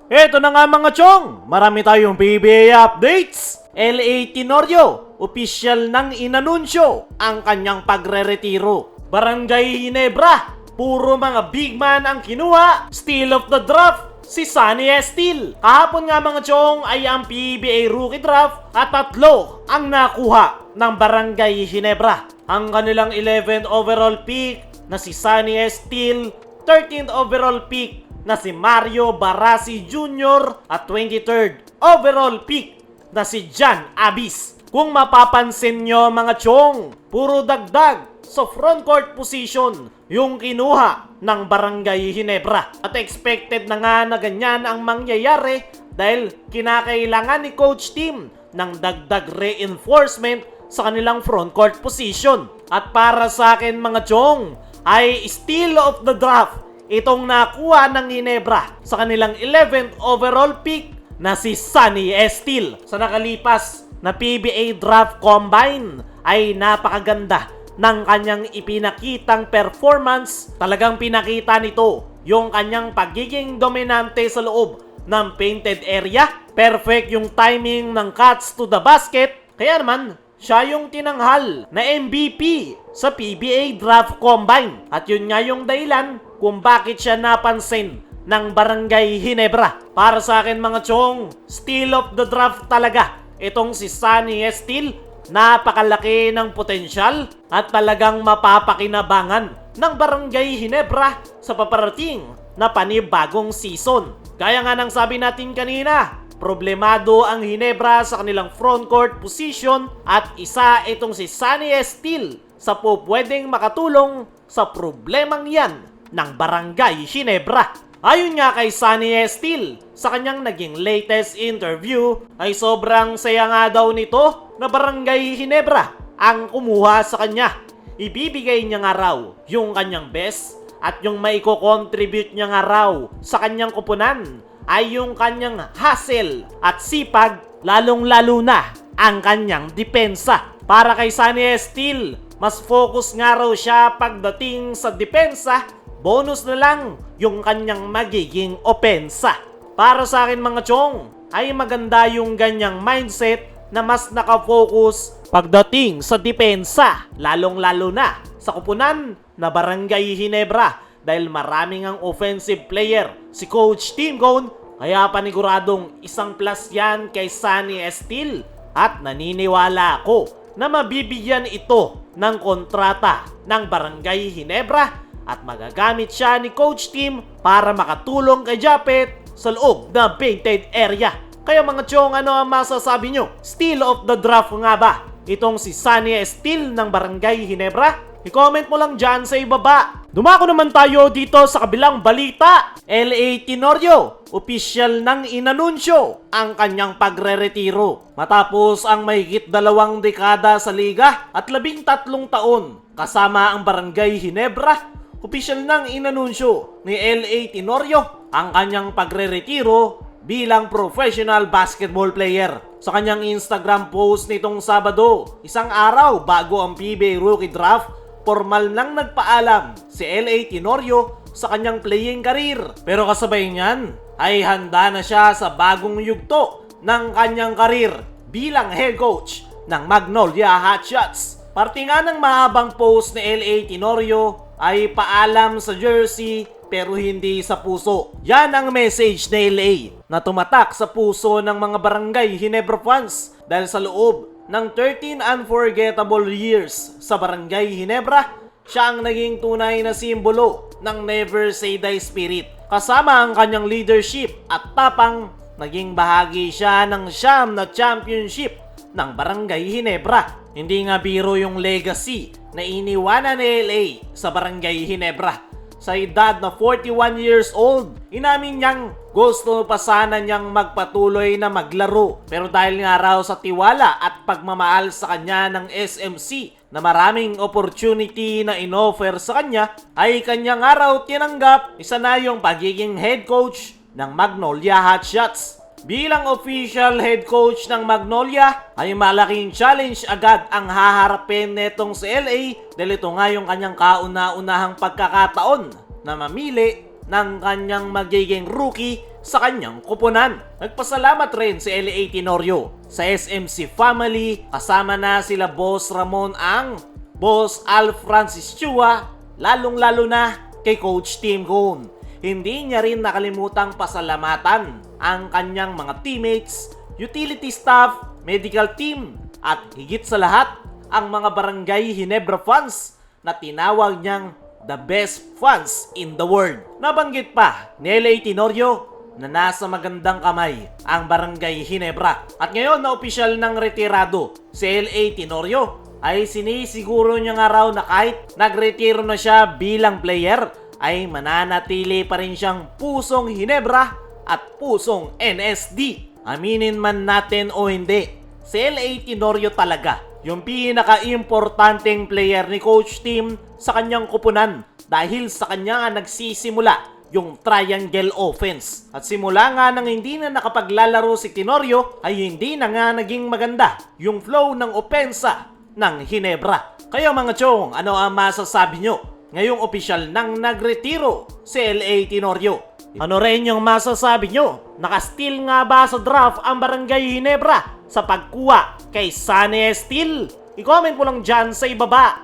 Eto na nga mga chong, marami tayong PBA updates. LA Tenorio, opisyal nang inanunsyo ang kanyang pagre-retiro. Barangay Ginebra, puro mga big man ang kinuha. Steal of the draft, si Sonny Estil. Kahapon nga mga chong ay ang PBA rookie draft at 3 ang nakuha ng Barangay Ginebra. Ang kanilang 11th overall pick na si Sonny Estil, 13th overall pick na si Mario Barasi Jr. at 23rd overall pick na si John Abis. Kung mapapansin nyo mga chong, puro dagdag sa front court position yung kinuha ng Barangay Ginebra. At expected na nga na ganyan ang mangyayari dahil kinakailangan ni Coach Tim ng dagdag reinforcement sa kanilang front court position. At para sa akin mga chong, ay steal of the draft itong nakuha ng Ginebra sa kanilang 11th overall pick na si Sonny Estil. Sa nakalipas na PBA Draft Combine ay napakaganda ng kanyang ipinakitang performance. Talagang pinakita nito yung kanyang pagiging dominante sa loob ng painted area. Perfect yung timing ng cuts to the basket. Kaya naman, siya yung tinanghal na MVP sa PBA Draft Combine. At yun nga yung dahilan kung bakit siya napansin ng Barangay Ginebra. Para sa akin mga chong, steal of the draft talaga itong si Sonny Estil. Napakalaki ng potensyal at talagang mapapakinabangan ng Barangay Ginebra sa paparating na panibagong season. Gaya nga ng sabi natin kanina, problemado ang Ginebra sa kanilang frontcourt position at isa itong si Sonny Estil sa pwedeng makatulong sa problemang yan ng Barangay Ginebra. Ayon nga kay Sonny Estil, sa kanyang naging latest interview ay sobrang saya nga daw nito na Barangay Ginebra ang kumuha sa kanya. Ibibigay niya nga raw yung kanyang best at yung maiko-contribute niya nga raw sa kanyang kupunan ay yung kanyang hustle at sipag, lalong-lalo na ang kanyang depensa. Para kay Sonny Estil, mas focus nga raw siya pagdating sa depensa, bonus na lang yung kanyang magiging opensa. Para sa akin mga chong, ay maganda yung ganyang mindset na mas nakafocus pagdating sa depensa, lalong-lalo na sa kupunan na Barangay Ginebra dahil maraming ang offensive player si Coach Tim Cone, kaya paniguradong isang plus yan kay Sonny Estil at naniniwala ako na mabibigyan ito ng kontrata ng Barangay Ginebra at magagamit siya ni Coach Tim para makatulong kay Japet sa loob ng painted area. Kaya mga chong, ano ang masasabi nyo? Steal of the draft nga ba itong si Sonny Estil ng Barangay Ginebra? I-comment mo lang dyan sa ibaba. Dumako naman tayo dito sa kabilang balita. LA Tenorio, opisyal nang inanunsyo ang kanyang pagre-retiro. Matapos ang mahigit 2 dekada sa liga at 13 taon kasama ang Barangay Ginebra, opisyal nang inanunsyo ni LA Tenorio ang kanyang pagre-retiro bilang professional basketball player. Sa kanyang Instagram post nitong Sabado, isang araw bago ang PBA Rookie Draft, formal nang nagpaalam si LA Tenorio sa kanyang playing career. Pero kasabay niyan ay handa na siya sa bagong yugto ng kanyang career bilang head coach ng Magnolia Hotshots. Parte nga ng mahabang post ni LA Tenorio ay paalam sa jersey pero hindi sa puso. Yan ang message ni LA na tumatak sa puso ng mga Barangay Ginebra fans dahil sa loob ng 13 unforgettable years sa Barangay Ginebra, siya ang naging tunay na simbolo ng Never Say Die spirit. Kasama ang kanyang leadership at tapang, naging bahagi siya ng siyam na championship ng Barangay Ginebra. Hindi nga biro yung legacy na iniwanan ni LA sa Barangay Ginebra. Sa edad na 41 years old, inamin niyang gusto pa sana niyang magpatuloy na maglaro. Pero dahil nga raw sa tiwala at pagmamahal sa kanya ng SMC na maraming opportunity na inoffer sa kanya, ay kanya nga raw tinanggap isa na yung pagiging head coach ng Magnolia Hotshots. Bilang official head coach ng Magnolia, ay malaking challenge agad ang haharapin netong si LA dahil ito nga yung kanyang kauna-unahang pagkakataon na mamili ng kanyang magiging rookie sa kanyang kupunan. Nagpasalamat rin si LA Tenorio sa SMC family, kasama na sila Boss Ramon Ang, Boss Al Francis Chua, lalong-lalo na kay Coach Tim Cone. Hindi niya rin nakalimutang pasalamatan ang kanyang mga teammates, utility staff, medical team, at higit sa lahat, ang mga Barangay Ginebra fans na tinawag niyang the best fans in the world. Nabanggit pa ni LA Tenorio na nasa magandang kamay ang Barangay Ginebra. At ngayon na opisyal ng retirado si LA Tenorio, ay sinisiguro niya nga raw na kahit nagretiro na siya bilang player, ay mananatili pa rin siyang pusong Ginebra at pusong NSD. Aminin man natin o hindi, si LA Tenorio talaga yung pinaka-importanteng player ni Coach Tim sa kanyang kupunan dahil sa kanya nga nagsisimula yung triangle offense. At simula nga nang hindi na nakapaglalaro si Tenorio ay hindi na nga naging maganda yung flow ng opensa ng Ginebra. Kaya mga chong, ano ang masasabi nyo ngayong opisyal nang nagretiro si LA Tenorio? Ano rin yung masasabi nyo? Naka-steal nga ba sa draft ang Barangay Ginebra sa pagkuha kay Sunny Steele? I-comment mo lang dyan sa ibaba.